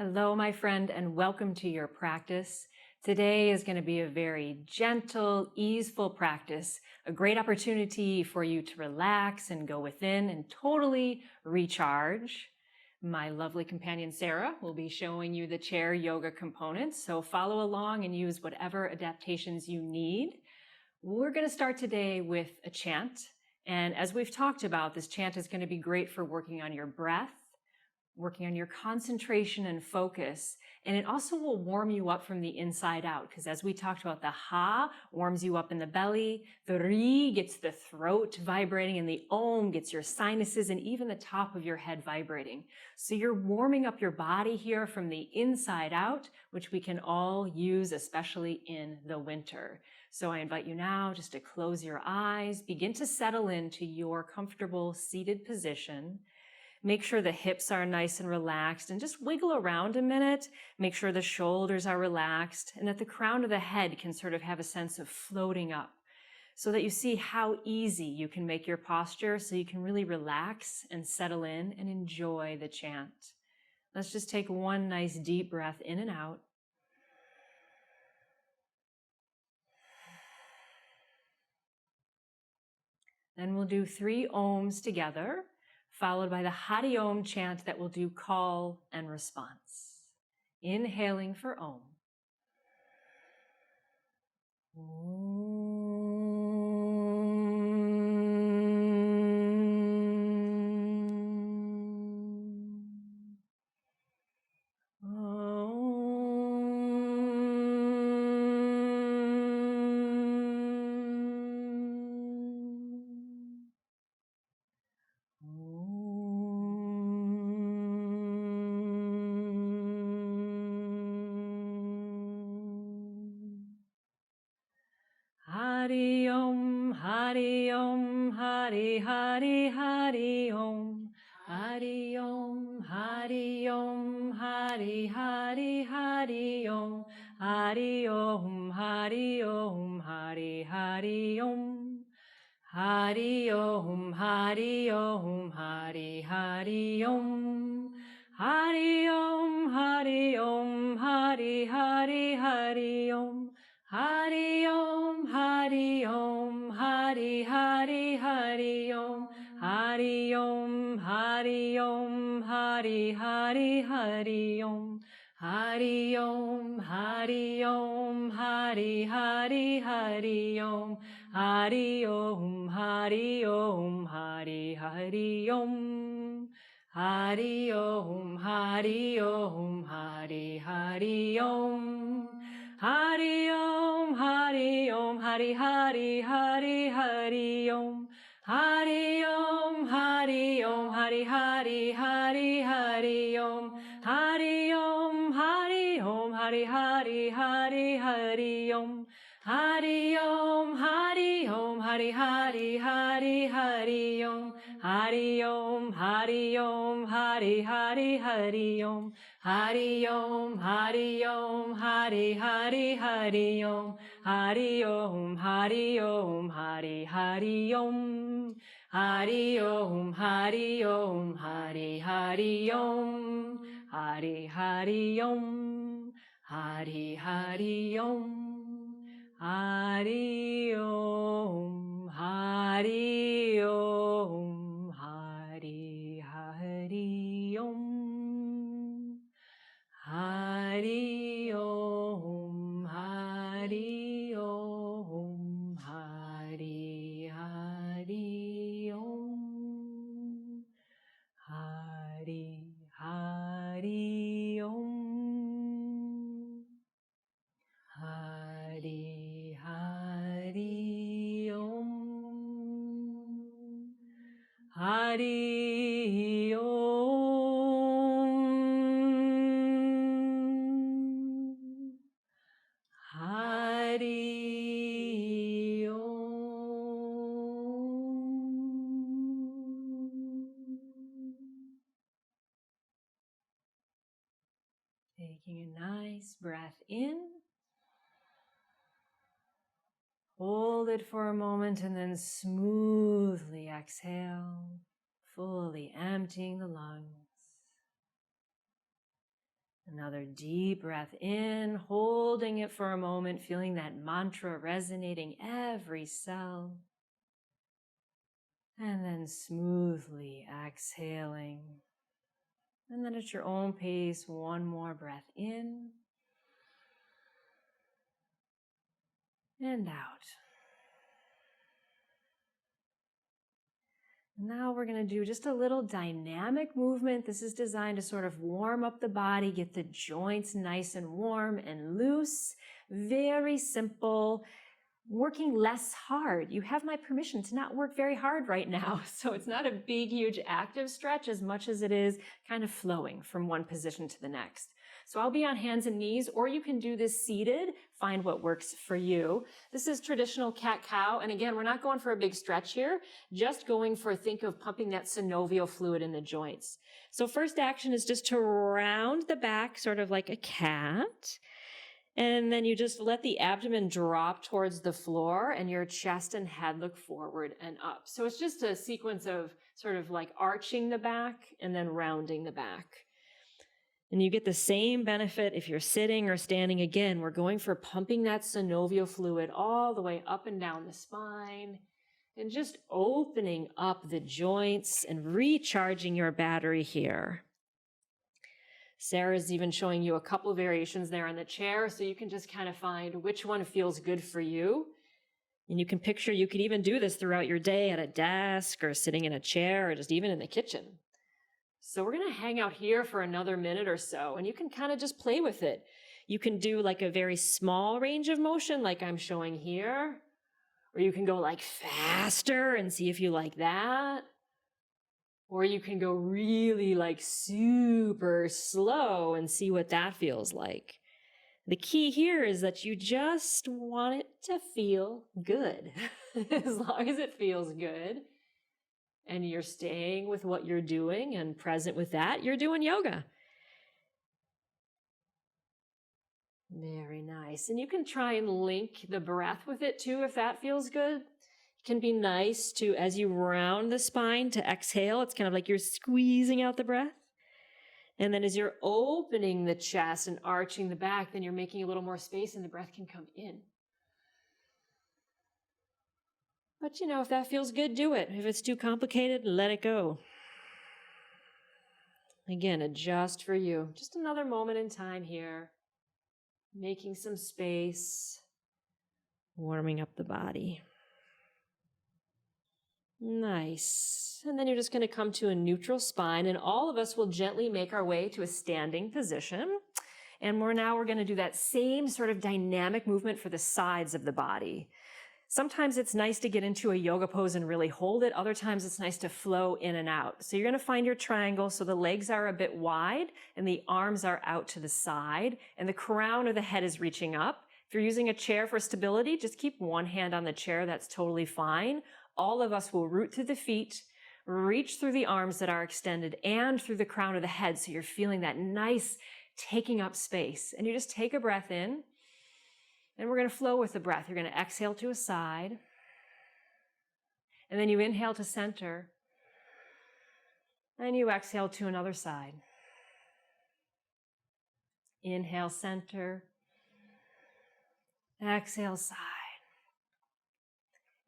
Hello, my friend, and welcome to your practice. Today is going to be a very gentle, easeful practice, a great opportunity for you to relax and go within and totally recharge. My lovely companion Sarah will be showing you the chair yoga components, so follow along and use whatever adaptations you need. We're going to start today with a chant, and as we've talked about, this chant is going to be great for working on your breath, working on your concentration and focus. And it also will warm you up from the inside out, because as we talked about, the ha warms you up in the belly, the ri gets the throat vibrating, and the om gets your sinuses and even the top of your head vibrating. So you're warming up your body here from the inside out, which we can all use, especially in the winter. So I invite you now just to close your eyes, begin to settle into your comfortable seated position. Make sure the hips are nice and relaxed and just wiggle around a minute. Make sure the shoulders are relaxed and that the crown of the head can sort of have a sense of floating up so that you see how easy you can make your posture so you can really relax and settle in and enjoy the chant. Let's just take one nice deep breath in and out. Then we'll do 3 ohms together, followed by the Hari Om chant that will do call and response. Inhaling for Om. Hari Om, Hari Om, Hari Hari Hari Om. Hari Om, Hari Om, Hari Hari Hari Om. Hari Om, Hari Om, Hari Hari Om. Hari Om, Hari Om, Hari Hari Om. Hari Om, Hari Om, Hari Hari Hari Om. Hari Om, Hari Om, Hari Hari Hari Om. Hari Om, Hari Om, Hari Hari Hari Om. Hari Om, Hari Om, Hari Hari Hari Om. Hari Om, Hari Om, Hari Hari Om. Hari Om, Hari Om, Hari Hari Om. Hari Om, Hari Om, Hari Hari Hari Hari Om. Hari Om, Hari Om, Hari Hari Hari Hari Om. Hari Om, Hari Om, Hari Hari Hari Hari Om. Hari Om, Hari Om, Hari Hari Hari Hari Om. Hari Om, Hari Om, Hari Hari Hari Om. Hari Om, Hari Om, Hari Hari Hari Om. Hari Om, Hari Om, Hari Hari Om. Hari Om, Hari Om, Hari Hari Om. Hari Hari Om. Hari Hari Om. Hari Om, Hari Om, Hari Hari Om. Hari Om, Hari Om, Hari Hari Om. Hari Hari Om. Hari Hari Om. Hari Om. Hari Om. Taking a nice breath in. Hold it for a moment and then smoothly exhale, fully emptying the lungs. Another deep breath in, holding it for a moment, feeling that mantra resonating every cell. And then smoothly exhaling. And then at your own pace, one more breath in and out. Now we're going to do just a little dynamic movement. This is designed to sort of warm up the body, get the joints nice and warm and loose. Very simple. Working less hard. You have my permission to not work very hard right now. So it's not a big, huge active stretch as much as it is kind of flowing from one position to the next. So I'll be on hands and knees, or you can do this seated. Find what works for you. This is traditional cat-cow. And again, we're not going for a big stretch here, just going for, think of pumping that synovial fluid in the joints. So first action is just to round the back, sort of like a cat. And then you just let the abdomen drop towards the floor and your chest and head look forward and up. So it's just a sequence of sort of like arching the back and then rounding the back. And you get the same benefit if you're sitting or standing. Again, we're going for pumping that synovial fluid all the way up and down the spine and just opening up the joints and recharging your battery here. Sarah's even showing you a couple of variations there on the chair, so you can just kind of find which one feels good for you. And you can picture you could even do this throughout your day at a desk or sitting in a chair or just even in the kitchen. So we're going to hang out here for another minute or so, and you can kind of just play with it. You can do like a very small range of motion like I'm showing here, or you can go like faster and see if you like that. Or you can go really like super slow and see what that feels like. The key here is that you just want it to feel good. As long as it feels good and you're staying with what you're doing and present with that, you're doing yoga. Very nice. And you can try and link the breath with it too if that feels good. It can be nice to, as you round the spine, to exhale. It's kind of like you're squeezing out the breath. And then as you're opening the chest and arching the back, then you're making a little more space and the breath can come in. But if that feels good, do it. If it's too complicated, let it go. Again, adjust for you. Just another moment in time here. Making some space. Warming up the body. Nice. And then you're just going to come to a neutral spine, and all of us will gently make our way to a standing position. And we're going to do that same sort of dynamic movement for the sides of the body. Sometimes it's nice to get into a yoga pose and really hold it. Other times it's nice to flow in and out. So you're going to find your triangle so the legs are a bit wide and the arms are out to the side and the crown of the head is reaching up. If you're using a chair for stability, just keep one hand on the chair. That's totally fine. All of us will root through the feet, reach through the arms that are extended and through the crown of the head. So you're feeling that nice taking up space. And you just take a breath in. And we're going to flow with the breath. You're going to exhale to a side. And then you inhale to center. And you exhale to another side. Inhale, center. Exhale, side.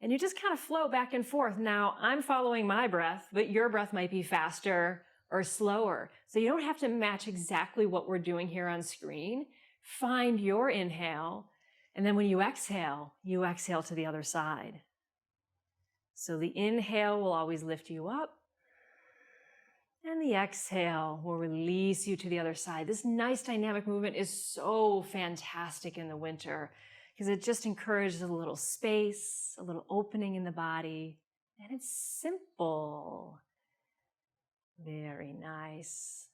And you just kind of flow back and forth. Now, I'm following my breath, but your breath might be faster or slower. So you don't have to match exactly what we're doing here on screen. Find your inhale. And then when you exhale to the other side. So the inhale will always lift you up. And the exhale will release you to the other side. This nice dynamic movement is so fantastic in the winter because it just encourages a little space, a little opening in the body. And it's simple. Very nice.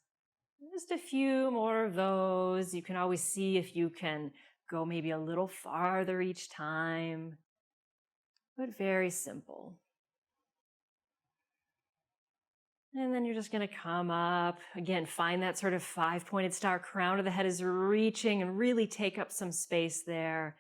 Just a few more of those. You can always see if you can go maybe a little farther each time, but very simple. And then you're just going to come up. Again, find that sort of 5-pointed star. Crown of the head is reaching and really take up some space there.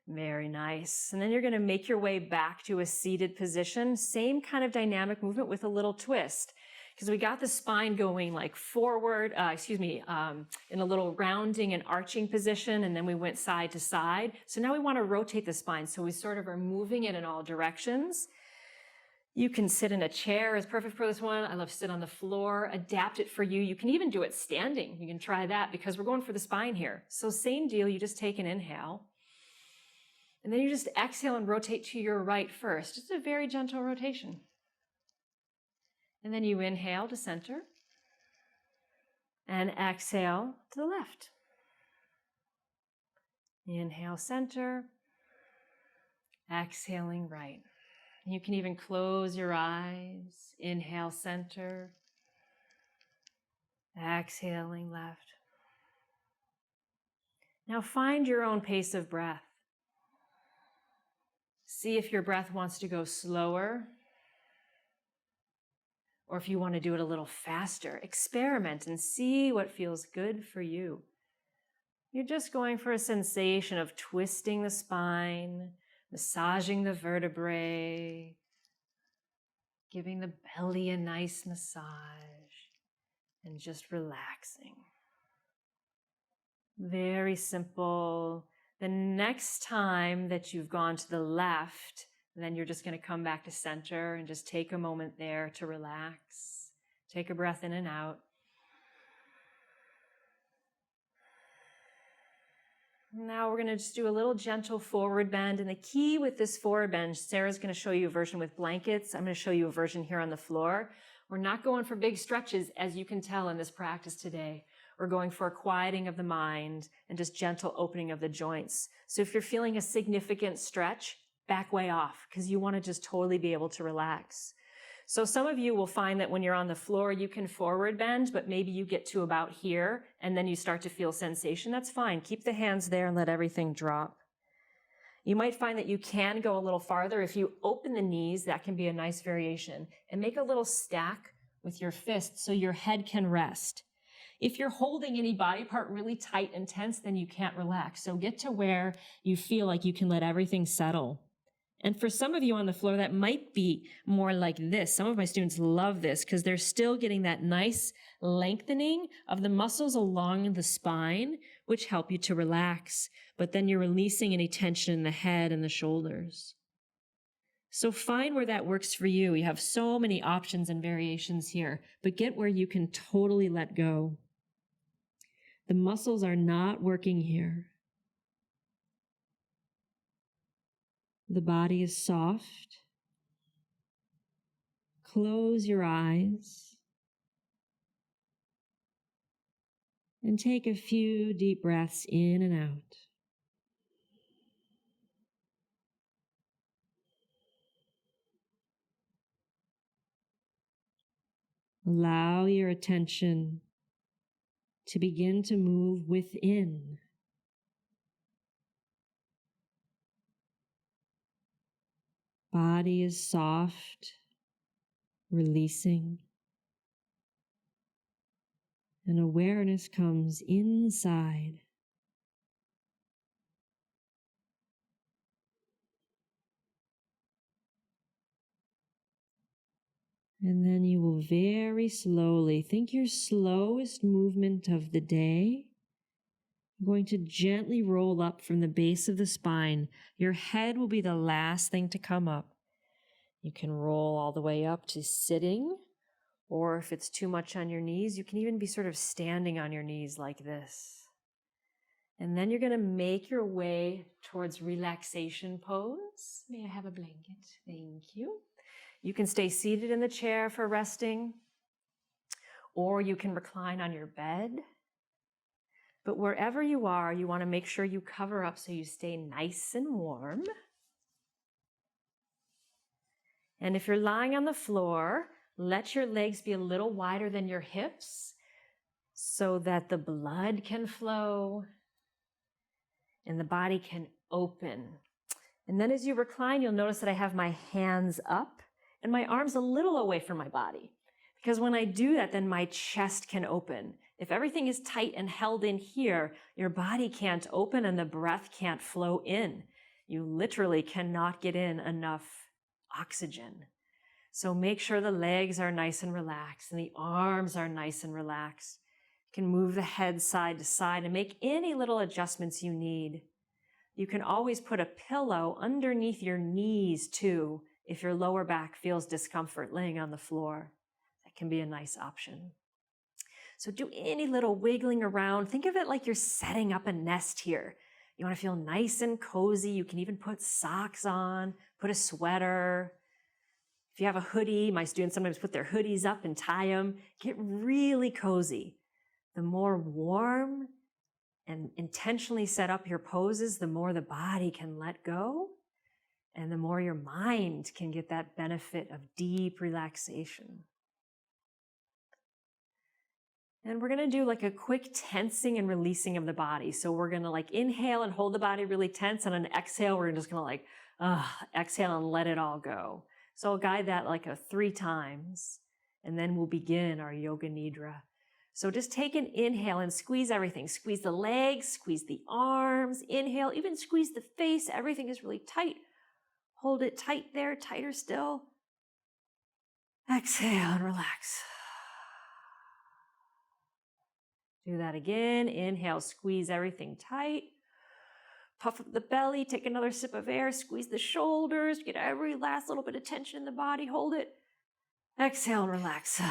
Very nice. And then you're going to make your way back to a seated position. Same kind of dynamic movement with a little twist. because we got the spine going like forward, in a little rounding and arching position, and then we went side to side. So now we want to rotate the spine, so we sort of are moving it in all directions. You can sit in a chair, is perfect for this one. I love to sit on the floor, adapt it for you. You can even do it standing. You can try that because we're going for the spine here. So same deal, you just take an inhale. And then you just exhale and rotate to your right first. Just a very gentle rotation. And then you inhale to center. And exhale to the left. Inhale, center. Exhaling right. You can even close your eyes. Inhale, center. Exhaling left. Now find your own pace of breath. See if your breath wants to go slower, or if you want to do it a little faster. Experiment and see what feels good for you. You're just going for a sensation of twisting the spine, massaging the vertebrae, giving the belly a nice massage, and just relaxing. Very simple. The next time that you've gone to the left, then you're just going to come back to center and just take a moment there to relax. Take a breath in and out. Now we're going to just do a little gentle forward bend. And the key with this forward bend, Sarah's going to show you a version with blankets. I'm going to show you a version here on the floor. We're not going for big stretches, as you can tell in this practice today. We're going for a quieting of the mind and just gentle opening of the joints. So if you're feeling a significant stretch, back way off, because you want to just totally be able to relax. So some of you will find that when you're on the floor, you can forward bend, but maybe you get to about here and then you start to feel sensation. That's fine. Keep the hands there and let everything drop. You might find that you can go a little farther. If you open the knees, that can be a nice variation. And make a little stack with your fists so your head can rest. If you're holding any body part really tight and tense, then you can't relax. So get to where you feel like you can let everything settle. And for some of you on the floor, that might be more like this. Some of my students love this because they're still getting that nice lengthening of the muscles along the spine, which help you to relax. But then you're releasing any tension in the head and the shoulders. So find where that works for you. You have so many options and variations here, but get where you can totally let go. The muscles are not working here. The body is soft. Close your eyes and take a few deep breaths in and out. Allow your attention to begin to move within. Body is soft, releasing. And awareness comes inside. And then you will very slowly, think your slowest movement of the day. I'm going to gently roll up from the base of the spine. Your head will be the last thing to come up. You can roll all the way up to sitting, or if it's too much on your knees, you can even be sort of standing on your knees like this. And then you're going to make your way towards relaxation pose. May I have a blanket? Thank you. You can stay seated in the chair for resting, or you can recline on your bed. But wherever you are, you want to make sure you cover up so you stay nice and warm. And if you're lying on the floor, let your legs be a little wider than your hips so that the blood can flow and the body can open. And then as you recline, you'll notice that I have my hands up and my arms a little away from my body. Because when I do that, then my chest can open. If everything is tight and held in here, your body can't open and the breath can't flow in. You literally cannot get in enough oxygen. So make sure the legs are nice and relaxed and the arms are nice and relaxed. You can move the head side to side and make any little adjustments you need. You can always put a pillow underneath your knees too, if your lower back feels discomfort laying on the floor. That can be a nice option. So do any little wiggling around. Think of it like you're setting up a nest here. You want to feel nice and cozy. You can even put socks on, put a sweater. If you have a hoodie, my students sometimes put their hoodies up and tie them. Get really cozy. The more warm and intentionally set up your poses, the more the body can let go, and the more your mind can get that benefit of deep relaxation. And we're gonna do like a quick tensing and releasing of the body. So we're gonna like inhale and hold the body really tense, and on an exhale, we're just gonna like, exhale and let it all go. So I'll guide that like 3 times, and then we'll begin our Yoga Nidra. So just take an inhale and squeeze everything. Squeeze the legs, squeeze the arms, inhale, even squeeze the face. Everything is really tight. Hold it tight there, tighter still. Exhale and relax. Do that again. Inhale, squeeze everything tight. Puff up the belly, take another sip of air, squeeze the shoulders, get every last little bit of tension in the body, hold it. Exhale and relax.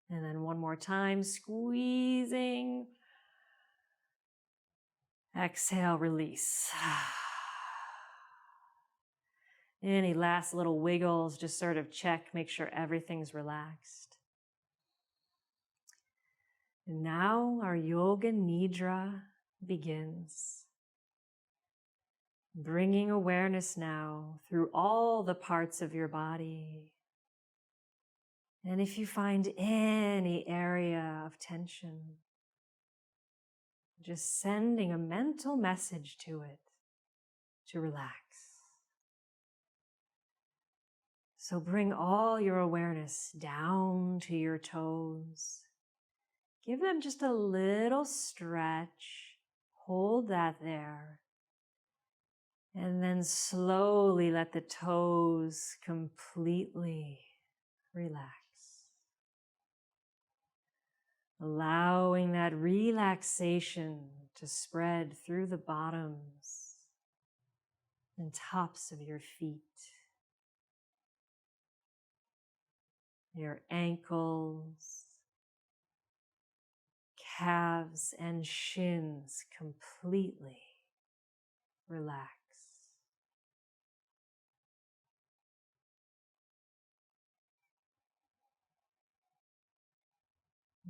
And then one more time, squeezing. Exhale, release. Any last little wiggles, just sort of check, make sure everything's relaxed. And now our Yoga Nidra begins. Bringing awareness now through all the parts of your body. And if you find any area of tension, just sending a mental message to it to relax. So bring all your awareness down to your toes. Give them just a little stretch. Hold that there. And then slowly let the toes completely relax. Allowing that relaxation to spread through the bottoms and tops of your feet. Your ankles, calves, and shins completely relax.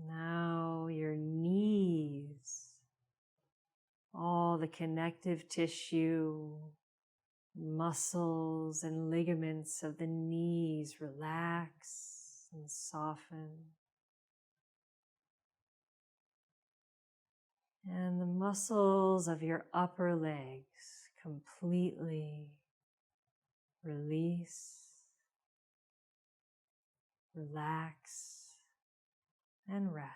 Now your knees, all the connective tissue, muscles and ligaments of the knees relax and soften. And the muscles of your upper legs completely release, relax, and rest.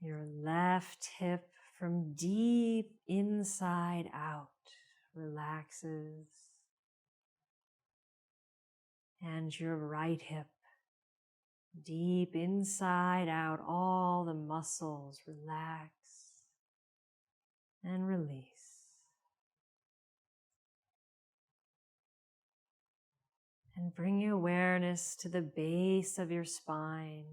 Your left hip from deep inside out relaxes. And your right hip, deep inside out, all the muscles relax and release. And bring your awareness to the base of your spine.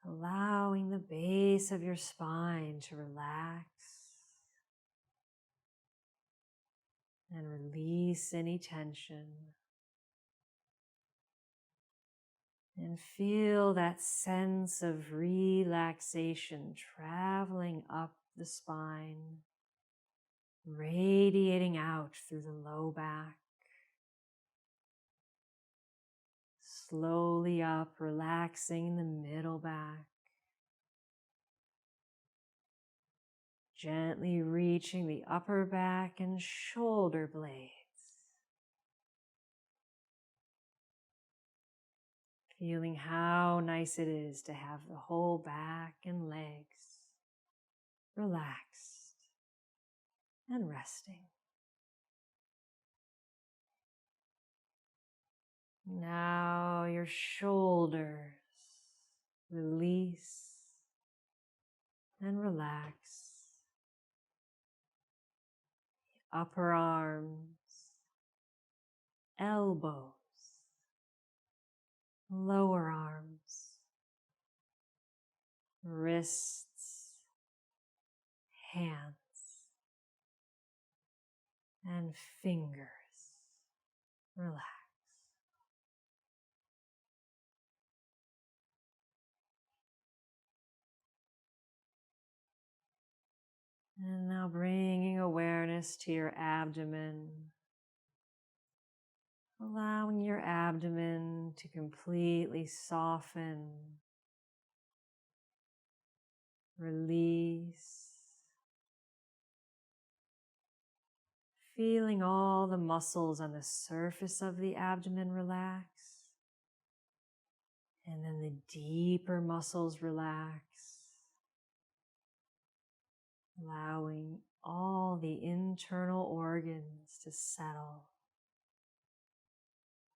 Allowing the base of your spine to relax and release any tension. And feel that sense of relaxation traveling up the spine, radiating out through the low back. Slowly up, relaxing the middle back. Gently reaching the upper back and shoulder blades. Feeling how nice it is to have the whole back and legs relaxed and resting. Now your shoulders release and relax. Upper arms, elbows, lower arms, wrists, hands, and fingers. Relax. And now bringing awareness to your abdomen, allowing your abdomen to completely soften, release, feeling all the muscles on the surface of the abdomen relax, and then the deeper muscles relax, allowing all the internal organs to settle,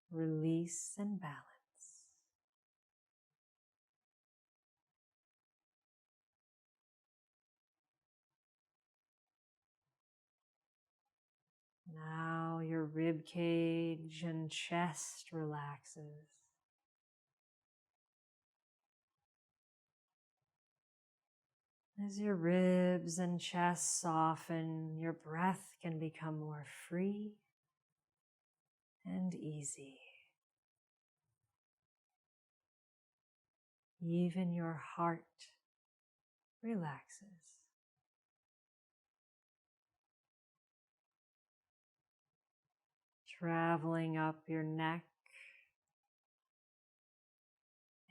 release, and balance. Now your rib cage and chest relaxes. As your ribs and chest soften, your breath can become more free and easy. Even your heart relaxes. Traveling up your neck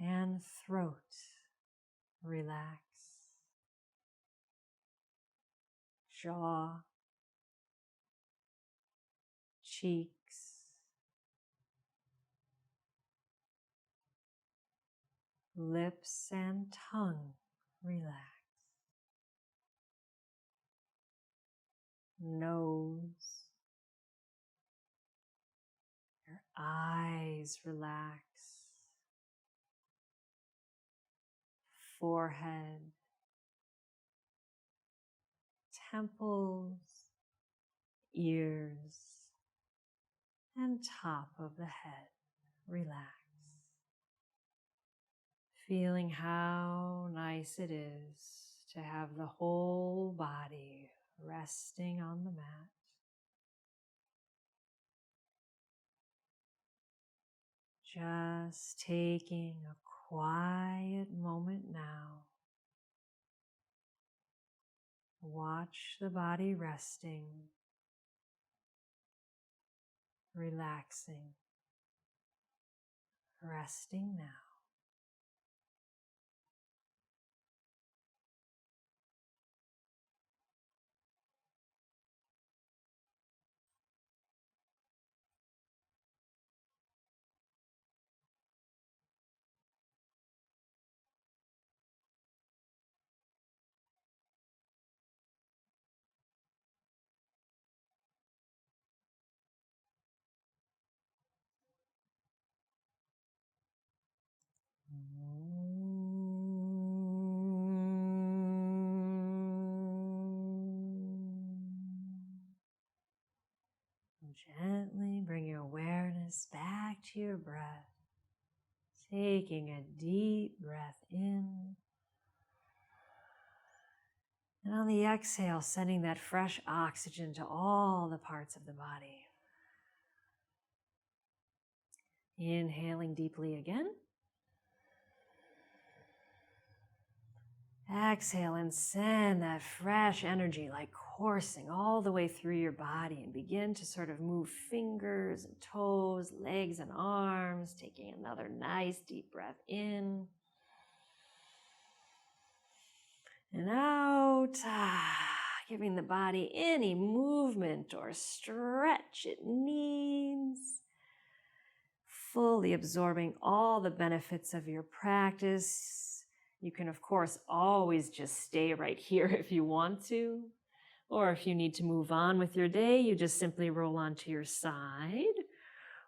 and throat, relax. Jaw, cheeks, lips and tongue, relax. Nose, your eyes relax. Forehead, temples, ears, and top of the head. Relax. Feeling how nice it is to have the whole body resting on the mat. Just taking a quiet moment now. Watch the body resting, relaxing, resting now. Gently bring your awareness back to your breath, taking a deep breath in, and on the exhale, sending that fresh oxygen to all the parts of the body. Inhaling deeply again. Exhale and send that fresh energy like coursing all the way through your body, and begin to sort of move fingers and toes, legs and arms, taking another nice deep breath in and out, giving the body any movement or stretch it needs. fully absorbing all the benefits of your practice. You can, of course, always just stay right here if you want to. Or if you need to move on with your day, you just simply roll onto your side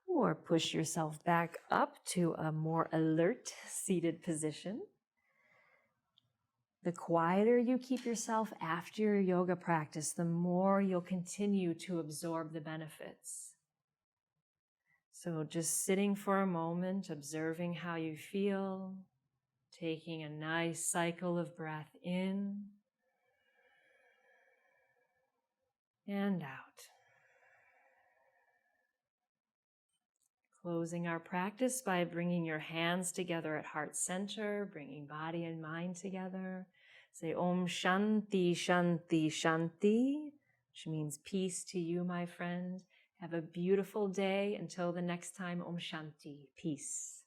or push yourself back up to a more alert seated position. The quieter you keep yourself after your yoga practice, the more you'll continue to absorb the benefits. So just sitting for a moment, observing how you feel, taking a nice cycle of breath in and out. Closing our practice by bringing your hands together at heart center, bringing body and mind together. Say Om Shanti, Shanti, Shanti, which means peace to you, my friend. Have a beautiful day. Until the next time, Om Shanti, peace.